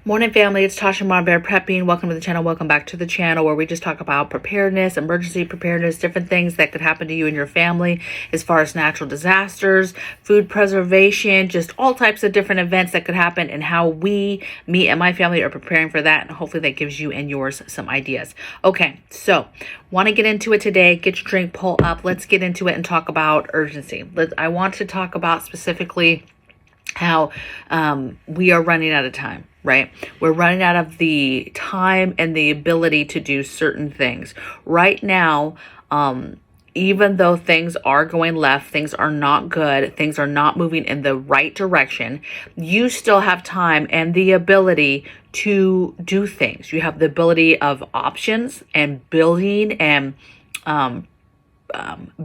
Morning family, it's Tasha MAMABEAR prepping. Welcome to the channel. Welcome back to the channel where we just talk about preparedness, emergency preparedness, different things that could happen to you and your family as far as natural disasters, food preservation, just all types of different events that could happen and how me and my family are preparing for that. And hopefully that gives you and yours some ideas. Okay, so want to get into it today. Get your drink, pull up. Let's get into it and talk about urgency. I want to talk about specifically how we are running out of time, right? We're running out of the time and the ability to do certain things. Right now, even though things are going left, things are not good, things are not moving in the right direction, you still have time and the ability to do things. You have the ability of options and building and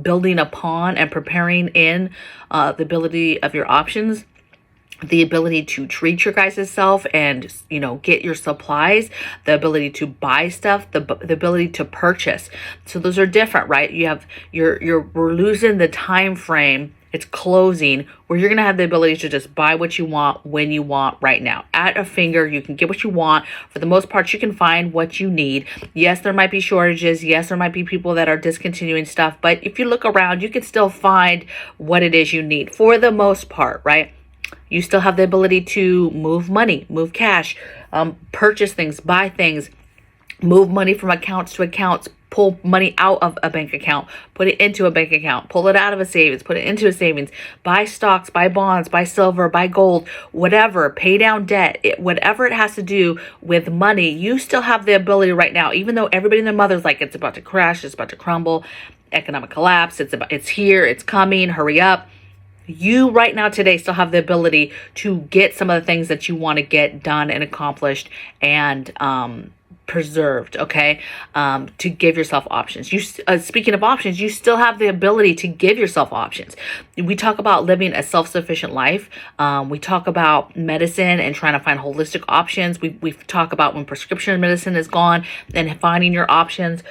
building upon and preparing in the ability of your options, the ability to treat your guys' self and, get your supplies, the ability to buy stuff, the ability to purchase. So those are different, right? You have, we're losing the time frame. It's closing where you're going to have the ability to just buy what you want when you want right now. At a finger, you can get what you want. For the most part, you can find what you need. Yes, there might be shortages. Yes, there might be people that are discontinuing stuff. But if you look around, you can still find what it is you need for the most part, right? You still have the ability to move money, move cash, purchase things, buy things, move money from accounts to accounts, pull money out of a bank account, put it into a bank account, pull it out of a savings, put it into a savings, buy stocks, buy bonds, buy silver, buy gold, whatever, pay down debt, whatever it has to do with money, you still have the ability right now, even though everybody and their mother's like, it's about to crash, it's about to crumble, economic collapse, it's here, it's coming, hurry up. You right now today still have the ability to get some of the things that you want to get done and accomplished and preserved, okay? To give yourself options. Speaking of options, you still have the ability to give yourself options. We talk about living a self-sufficient life. We talk about medicine and trying to find holistic options. We talk about when prescription medicine is gone and finding your options.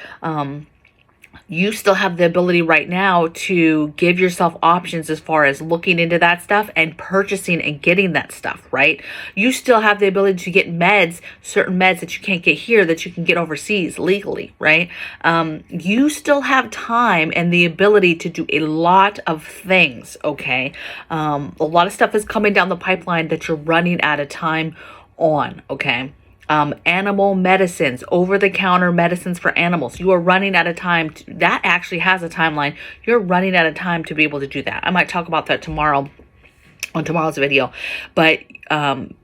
You still have the ability right now to give yourself options as far as looking into that stuff and purchasing and getting that stuff, right? You still have the ability to get meds, certain meds that you can't get here that you can get overseas legally, right? You still have time and the ability to do a lot of things, okay? A lot of stuff is coming down the pipeline that you're running out of time on, okay? Animal medicines, over-the-counter medicines for animals. You are running out of time. That actually has a timeline. You're running out of time to be able to do that. I might talk about that tomorrow on tomorrow's video, but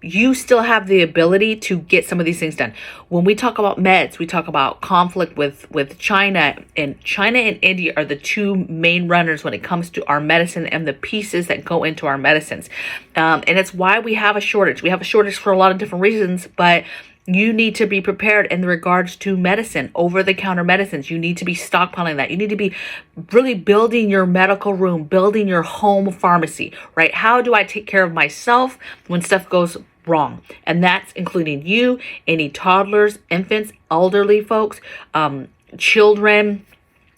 you still have the ability to get some of these things done. When we talk about meds, we talk about conflict with China, and China and India are the two main runners when it comes to our medicine and the pieces that go into our medicines. And it's why we have a shortage. We have a shortage for a lot of different reasons, but you need to be prepared in regards to medicine, over-the-counter medicines. You need to be stockpiling that. You need to be really building your medical room, building your home pharmacy, right? How do I take care of myself when stuff goes wrong? And that's including you, any toddlers, infants, elderly folks, children,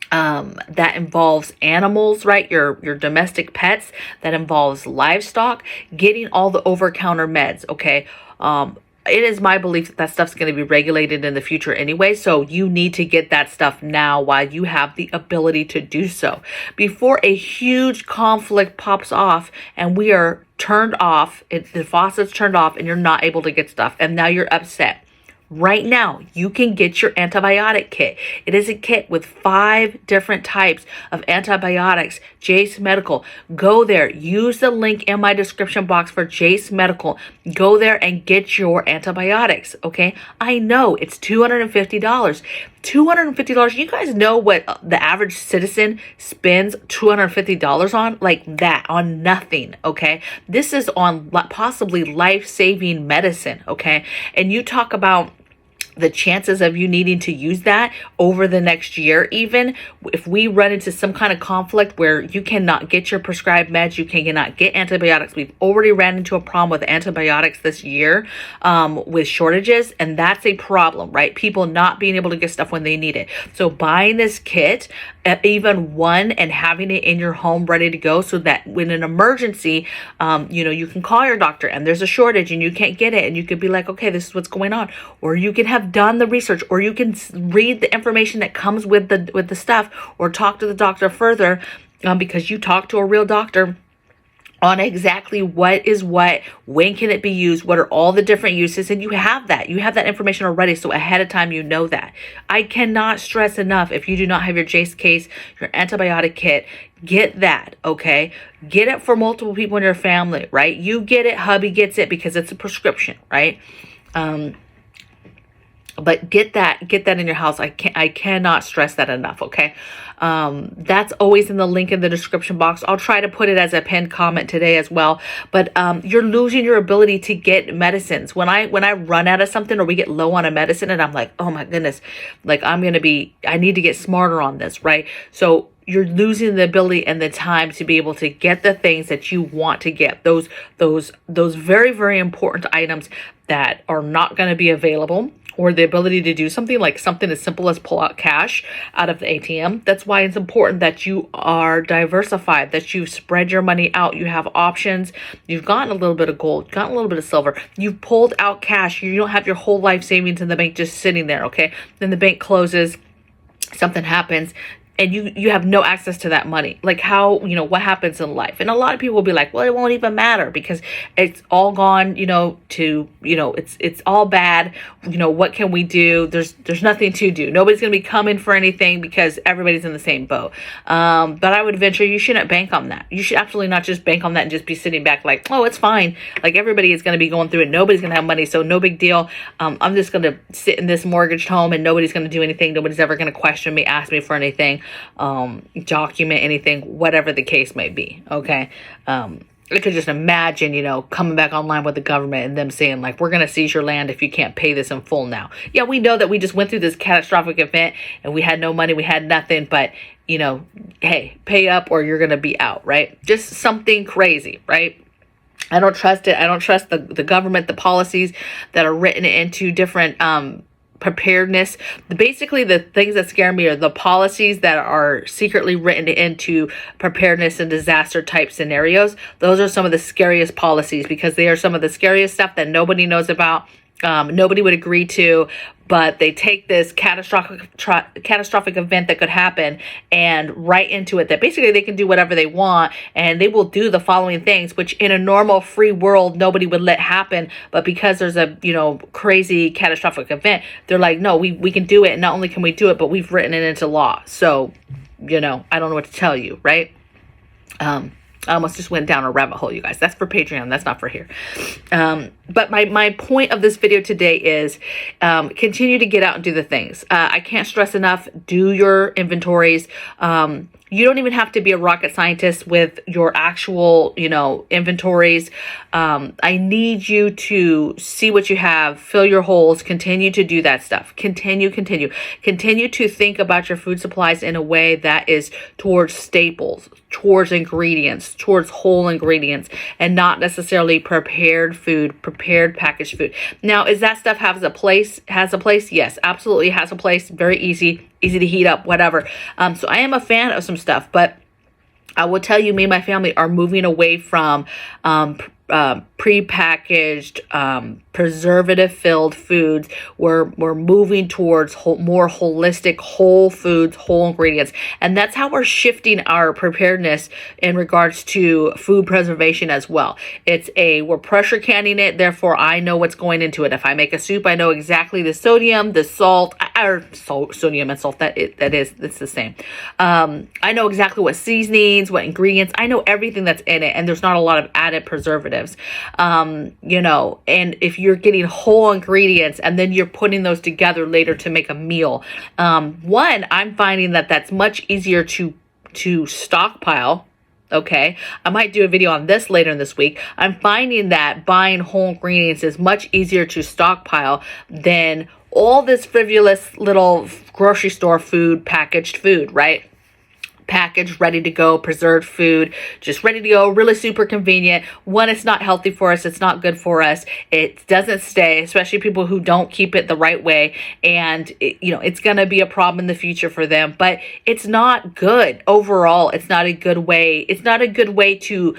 that involves animals, right? Your domestic pets, that involves livestock, getting all the over-counter meds, okay? It is my belief that that stuff's going to be regulated in the future anyway, so you need to get that stuff now while you have the ability to do so. Before a huge conflict pops off and we are turned off, the faucet's turned off and you're not able to get stuff, and now you're upset. Right now, you can get your antibiotic kit. It is a kit with 5 different types of antibiotics. JASE Medical. Go there. Use the link in my description box for JASE Medical. Go there and get your antibiotics, okay? I know it's $250. $250. You guys know what the average citizen spends $250 on? Like that, on nothing, okay? This is on possibly life-saving medicine, okay? And you talk about the chances of you needing to use that over the next year, even if we run into some kind of conflict where you cannot get your prescribed meds, you cannot get antibiotics. We've already ran into a problem with antibiotics this year with shortages, and that's a problem, right? People not being able to get stuff when they need it. So buying this kit even one, and having it in your home ready to go, so that when an emergency, you can call your doctor and there's a shortage and you can't get it, and you could be like, okay, this is what's going on. Or you can have done the research, or you can read the information that comes with the stuff, or talk to the doctor further, because you talk to a real doctor on exactly what is what, when can it be used, what are all the different uses, and you have that information already, so ahead of time you know that. I cannot stress enough, if you do not have your JASE case, your antibiotic kit, get that, okay? Get it for multiple people in your family, right? You get it, hubby gets it, because it's a prescription, right? But get that in your house. I cannot stress that enough, okay? That's always in the link in the description box. I'll try to put it as a pinned comment today as well. But you're losing your ability to get medicines. When I run out of something, or we get low on a medicine, and I'm like, oh my goodness, like I need to get smarter on this, right? So you're losing the ability and the time to be able to get the things that you want to get. Those very, very important items that are not going to be available, or the ability to do something as simple as pull out cash out of the ATM. That's why it's important that you are diversified, that you spread your money out. You have options. You've gotten a little bit of gold, gotten a little bit of silver. You've pulled out cash. You don't have your whole life savings in the bank just sitting there, okay? Then the bank closes, something happens, and you have no access to that money. Like how, what happens in life? And a lot of people will be like, well, it won't even matter because it's all gone, it's all bad. What can we do? There's nothing to do. Nobody's going to be coming for anything because everybody's in the same boat. But I would venture you shouldn't bank on that. You should absolutely not just bank on that and just be sitting back like, oh, it's fine. Like everybody is going to be going through it. Nobody's going to have money. So no big deal. I'm just going to sit in this mortgaged home and nobody's going to do anything. Nobody's ever going to question me, ask me for anything. Document anything, whatever the case may be. Okay. I could just imagine, coming back online with the government and them saying like, we're going to seize your land if you can't pay this in full now. Yeah, we know that we just went through this catastrophic event and we had no money, we had nothing, but hey, pay up or you're going to be out, right? Just something crazy, right? I don't trust it. I don't trust the government, the policies that are written into different, preparedness. Basically, the things that scare me are the policies that are secretly written into preparedness and disaster type scenarios. Those are some of the scariest policies because they are some of the scariest stuff that nobody knows about. Nobody would agree to, but they take this catastrophic event that could happen and write into it that basically they can do whatever they want and they will do the following things, which in a normal free world, nobody would let happen. But because there's a, crazy catastrophic event, they're like, no, we can do it. And not only can we do it, but we've written it into law. So, I don't know what to tell you, right? I almost just went down a rabbit hole, you guys. That's for Patreon. That's not for here. But my point of this video today is continue to get out and do the things. I can't stress enough, do your inventories. You don't even have to be a rocket scientist with your actual, inventories. I need you to see what you have, fill your holes, continue to do that stuff. Continue to think about your food supplies in a way that is towards staples, towards ingredients, towards whole ingredients, and not necessarily prepared food, prepared packaged food. Now, is that stuff has a place? Yes, absolutely has a place. Very easy to heat up, whatever. So I am a fan of some stuff, but I will tell you, me and my family are moving away from prepackaged, preservative-filled foods. We're moving towards more holistic, whole foods, whole ingredients, and that's how we're shifting our preparedness in regards to food preservation as well. We're pressure canning it, therefore I know what's going into it. If I make a soup, I know exactly the sodium, the salt, sodium and salt. It's the same. I know exactly what seasonings, what ingredients. I know everything that's in it, and there's not a lot of added preservatives. And if you're getting whole ingredients and then you're putting those together later to make a meal, I'm finding that that's much easier to stockpile. Okay, I might do a video on this later in this week. I'm finding that buying whole ingredients is much easier to stockpile than all this frivolous little grocery store food, packaged food, right? packaged, ready to go, preserved food, just ready to go, really super convenient. One, it's not healthy for us, it's not good for us, it doesn't stay, especially people who don't keep it the right way, and it's gonna be a problem in the future for them. But it's not good overall. It's not a good way to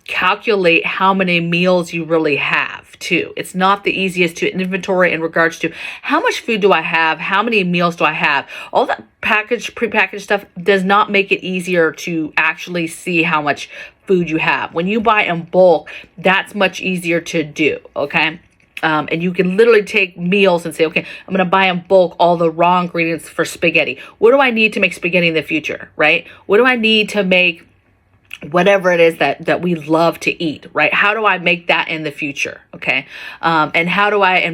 calculate how many meals you really have too. It's not the easiest to inventory in regards to how much food do I have, how many meals do I have. All that prepackaged stuff does not make it easier to actually see how much food you have. When you buy in bulk, that's much easier to do, okay? And you can literally take meals and say, okay, I'm going to buy in bulk all the raw ingredients for spaghetti. What do I need to make spaghetti in the future, right? What do I need to make whatever it is that we love to eat, right? How do I make that in the future? Okay. And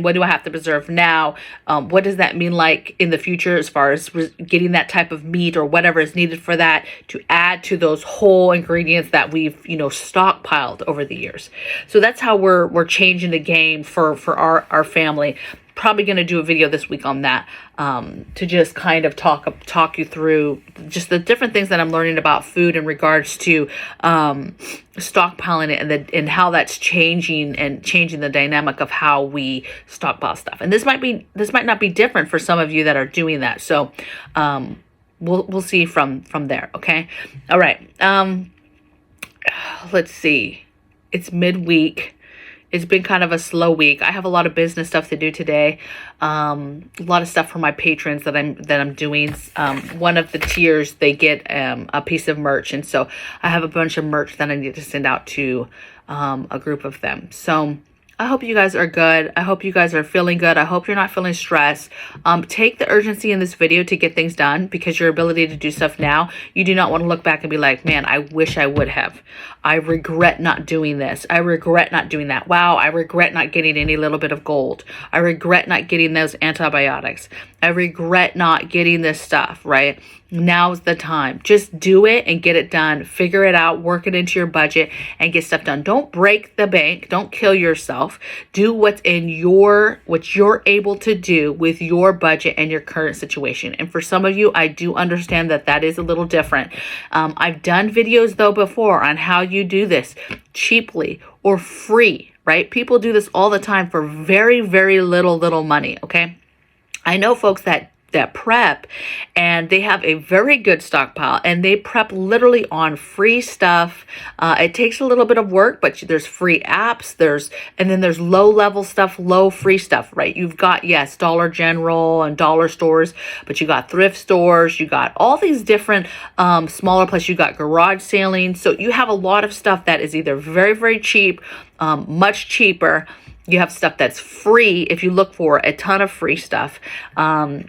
what do I have to preserve now? What does that mean like in the future as far as getting that type of meat or whatever is needed for that to add to those whole ingredients that we've, stockpiled over the years. So that's how we're changing the game for our family. Probably going to do a video this week on that, to just kind of talk you through just the different things that I'm learning about food in regards to stockpiling it and how that's changing the dynamic of how we stockpile stuff. And this might not be different for some of you that are doing that. So we'll see from there. Okay. All right. Let's see. It's midweek. It's been kind of a slow week. I have a lot of business stuff to do today. A lot of stuff for my patrons that I'm doing. One of the tiers, they get a piece of merch, and so I have a bunch of merch that I need to send out to a group of them. So I hope you guys are good. I hope you guys are feeling good. I hope you're not feeling stressed. Take the urgency in this video to get things done, because your ability to do stuff now, you do not want to look back and be like, man, I wish I would have. I regret not doing this. I regret not doing that. Wow, I regret not getting any little bit of gold. I regret not getting those antibiotics. I regret not getting this stuff, right? Now's the time. Just do it and get it done. Figure it out, work it into your budget, and get stuff done. Don't break the bank. Don't kill yourself. Do what you're able to do with your budget and your current situation. And for some of you, I do understand that is a little different. I've done videos though before on how you do this cheaply or free, right? People do this all the time for very, very little money. Okay. I know folks that prep, and they have a very good stockpile, and they prep literally on free stuff. It takes a little bit of work, but there's free apps, and then there's low level stuff, low free stuff, right? You've got, yes, Dollar General and dollar stores, but you got thrift stores, you got all these different smaller places, you got garage sailing. So you have a lot of stuff that is either very, very cheap, much cheaper. You have stuff that's free. If you look for a ton of free stuff,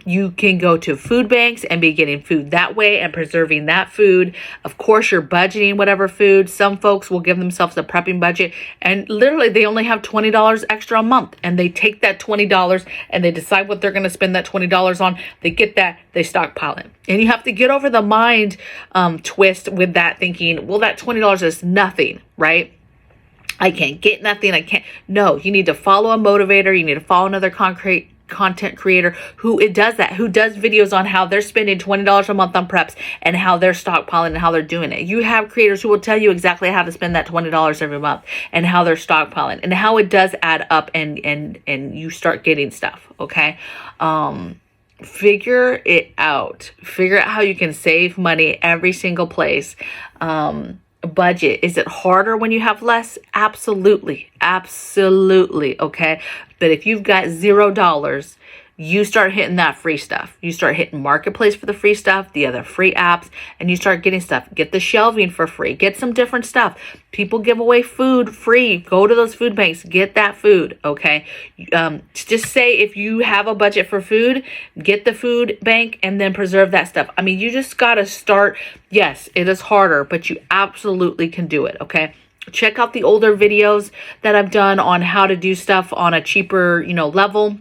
you can go to food banks and be getting food that way and preserving that food. Of course, you're budgeting whatever food. Some folks will give themselves a prepping budget, and literally they only have $20 extra a month, and they take that $20 and they decide what they're going to spend that $20 on. They get that, they stockpile it. And you have to get over the mind twist with that, thinking, well, that $20 is nothing, right? I can't get nothing. No, you need to follow a motivator. You need to follow another content creator who does videos on how they're spending $20 a month on preps and how they're stockpiling and how they're doing it. You have creators who will tell you exactly how to spend that $20 every month and how they're stockpiling and how it does add up and you start getting stuff. Okay. Figure it out. Figure out how you can save money every single place. Budget. Is it harder when you have less? Absolutely. Okay. But if you've got $0, you start hitting that free stuff. You start hitting Marketplace for the free stuff, the other free apps, and you start getting stuff. Get the shelving for free. Get some different stuff. People give away food free. Go to those food banks. Get that food, okay? Just say if you have a budget for food, get the food bank and then preserve that stuff. I mean, you just got to start. Yes, it is harder, but you absolutely can do it, okay? Check out the older videos that I've done on how to do stuff on a cheaper, level.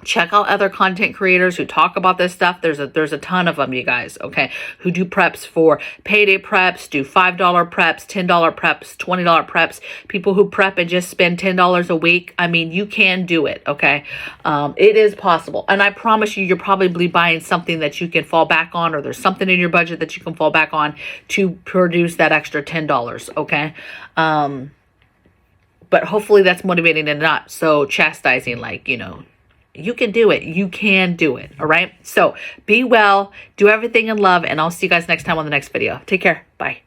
Check out other content creators who talk about this stuff. There's a ton of them, you guys, okay, who do preps for payday preps, do $5 preps, $10 preps, $20 preps, people who prep and just spend $10 a week. I mean, you can do it, okay? It is possible. And I promise you, you're probably buying something that you can fall back on, or there's something in your budget that you can fall back on to produce that extra $10, okay? But hopefully that's motivating and not so chastising, like, you know, you can do it. You can do it. All right. So be well, do everything in love, and I'll see you guys next time on the next video. Take care. Bye.